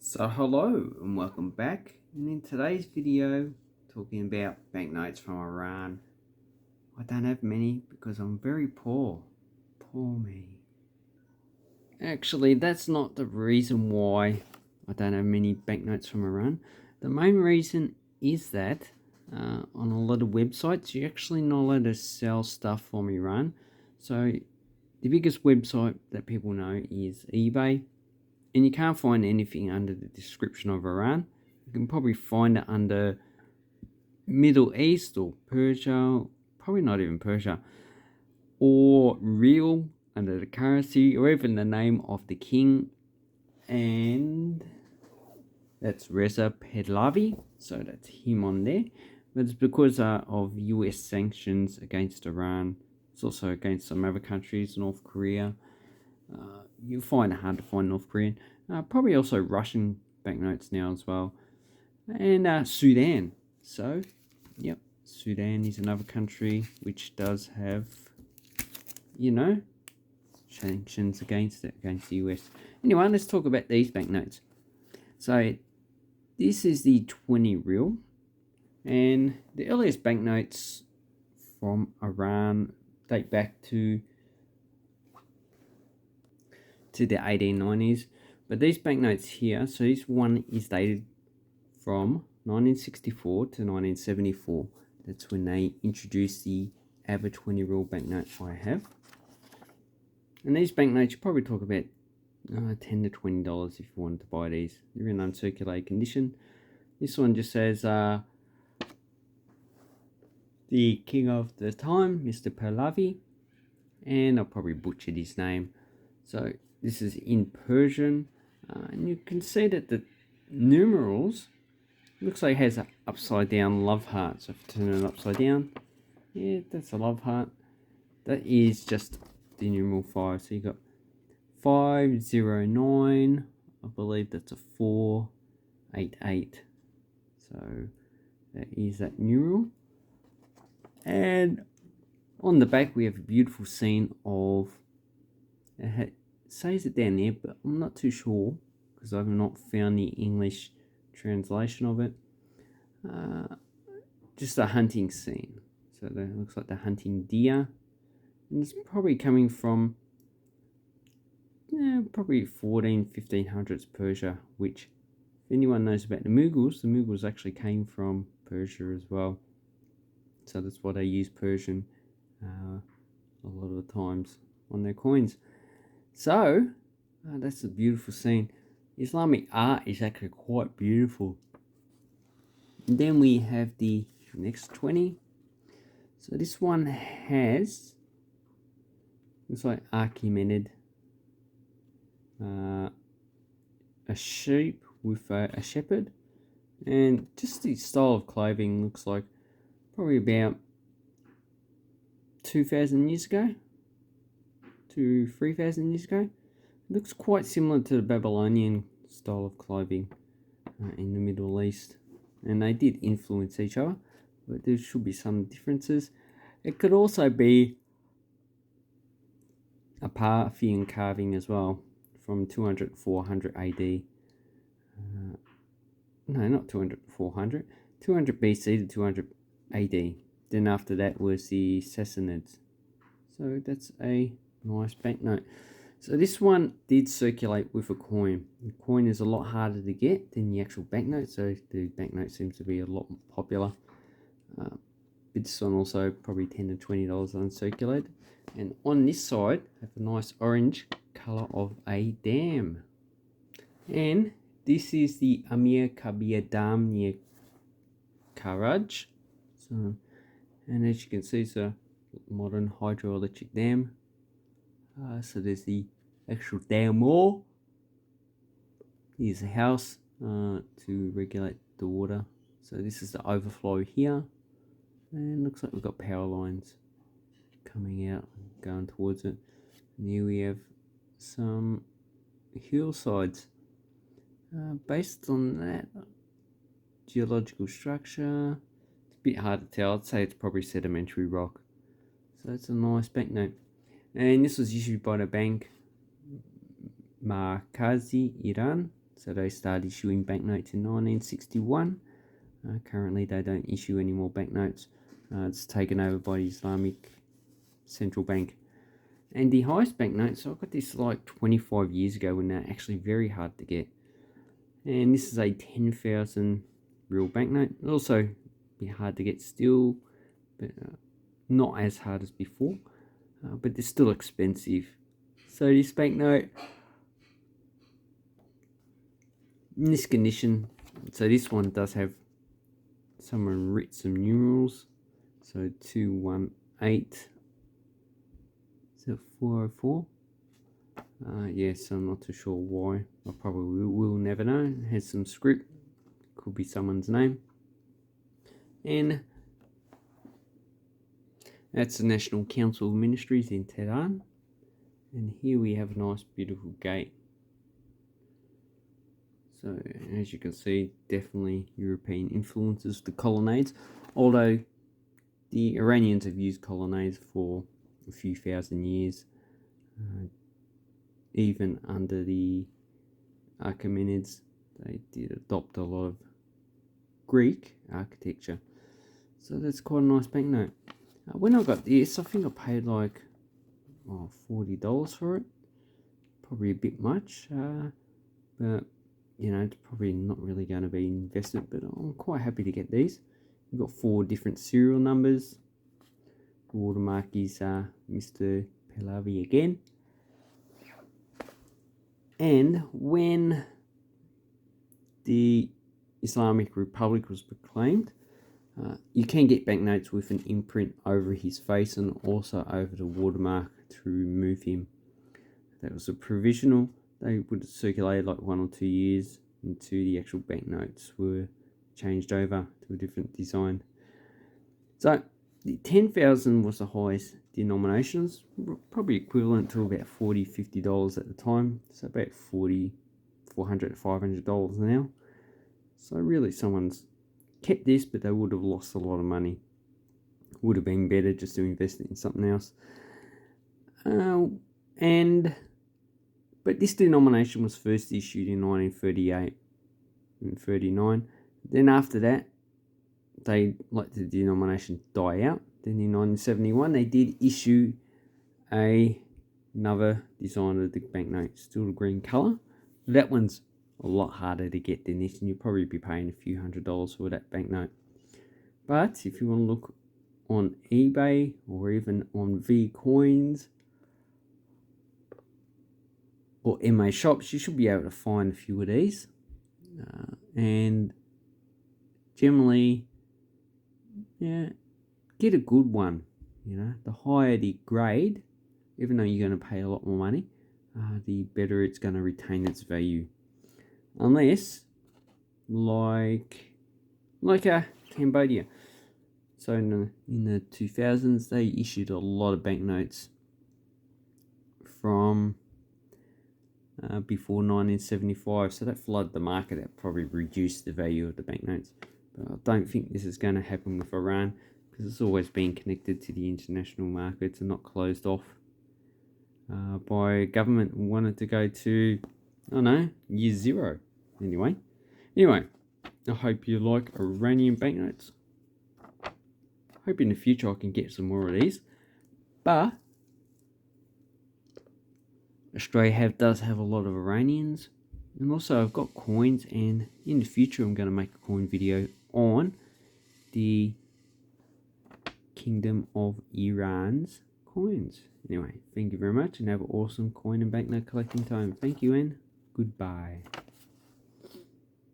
So hello and welcome back, and in today's video talking about banknotes from Iran. I don't have many because I'm very poor. Poor me. Actually, that's not the reason why I don't have many banknotes from Iran. The main reason is that on a lot of websites you're actually not allowed to sell stuff from Iran. So the biggest website that people know is eBay. And you can't find anything under the description of Iran. You can probably find it under Middle East or Persia, probably not even Persia, or real under the currency, or even the name of the king. And that's Reza Pahlavi, so that's him on there. But it's because of US sanctions against Iran. It's also against some other countries, North Korea. You find it hard to find North Korean. Probably also Russian banknotes now as well. And Sudan. So, yep, Sudan is another country which does have, sanctions against it, against the US. Anyway, let's talk about these banknotes. So, this is the 20 real. And the earliest banknotes from Iran date back to the 1890s, but these banknotes here, so this one is dated from 1964 to 1974. That's when they introduced the ABBA 20 real banknote I have. And these banknotes, you probably talk about $10 to $20 if you wanted to buy these. They're in uncirculated condition. This one just says the king of the time, Mr. Pahlavi, and I'll probably butchered his name. So this is in Persian, and you can see that the numerals looks like it has an upside down love heart. So if you turn it upside down, yeah, that's a love heart. That is just the numeral 5. So you got 509. I believe that's a 488. So that is that numeral. And on the back we have a beautiful scene of. It says it down there, but I'm not too sure because I've not found the English translation of it. Just a hunting scene. So that looks like they're hunting deer. And it's probably coming from probably 1500s Persia, which if anyone knows about the Mughals actually came from Persia as well. So that's why they use Persian a lot of the times on their coins. So, that's a beautiful scene. Islamic art is actually quite beautiful. And then we have the next 20. So this one has, looks like Archimedes, a sheep with a shepherd. And just the style of clothing looks like probably about 2,000 years ago. To 3,000 years ago. It looks quite similar to the Babylonian style of clothing in the Middle East, and they did influence each other, but there should be some differences. It could also be a Parthian carving as well from 200 400 AD. No, not 200 400, 200 BC to 200 AD. Then after that was the Sassanids. So that's a nice banknote. So this one did circulate with a coin. The coin is a lot harder to get than the actual banknote, so the banknote seems to be a lot more popular. But this one also probably $10 to $20 uncirculated. And on this side, I have a nice orange colour of a dam. And this is the Amir Kabir Dam near Karaj. So, and as you can see, it's a modern hydroelectric dam. So there's the actual dam wall. Here's a house to regulate the water. So this is the overflow here. And looks like we've got power lines coming out and going towards it. And here we have some hillsides. Based on that geological structure, it's a bit hard to tell. I'd say it's probably sedimentary rock. So it's a nice banknote. And this was issued by the bank Markazi Iran. So they started issuing banknotes in 1961. Currently they don't issue any more banknotes. It's taken over by the Islamic Central Bank. And the highest banknotes, so I got this like 25 years ago when they're actually very hard to get. And this is a 10,000 real banknote. It'll also be hard to get still, but not as hard as before. But they're still expensive. So this banknote, in this condition, so this one does have someone written some numerals. So 218, so 404. Yes, I'm not too sure why. I probably will never know. It has some script, could be someone's name. And that's the National Council of Ministries in Tehran. And here we have a nice beautiful gate. So as you can see, definitely European influences, the colonnades. Although the Iranians have used colonnades for a few thousand years. Even under the Achaemenids, they did adopt a lot of Greek architecture. So that's quite a nice banknote. When I got this, I think I paid like $40 for it. Probably a bit much, but you know, it's probably not really going to be invested. But I'm quite happy to get these. We've got 4 different serial numbers. The watermark is Mr. Pahlavi again. And when the Islamic Republic was proclaimed, you can get banknotes with an imprint over his face and also over the watermark to remove him. That was a provisional. They would circulate like 1 or 2 years until the actual banknotes were changed over to a different design. So the 10,000 was the highest denominations, probably equivalent to about $40, $50 at the time. So about $400, $500 now. So really someone's kept this, but they would have lost a lot of money. Would have been better just to invest it in something else. But this denomination was first issued in 1938 and 39. Then after that, they let the denomination die out. Then in 1971, they did issue another design of the banknote, still the green colour. That one's a lot harder to get than this, and you'll probably be paying a few $100s for that banknote. But if you want to look on eBay or even on VCoins or MA shops, you should be able to find a few of these. And generally, yeah, get a good one. You know, the higher the grade, even though you're going to pay a lot more money, the better it's going to retain its value. Unless, like Cambodia. So in the 2000s, they issued a lot of banknotes from before 1975. So that flooded the market. That probably reduced the value of the banknotes. But I don't think this is going to happen with Iran, because it's always been connected to the international markets and not closed off by a government who wanted to go to, I don't know, year 0. Anyway, I hope you like Iranian banknotes. Hope in the future I can get some more of these. But Australia does have a lot of Iranians. And also I've got coins, and in the future I'm going to make a coin video on the Kingdom of Iran's coins. Anyway, thank you very much, and have an awesome coin and banknote collecting time. Thank you and goodbye.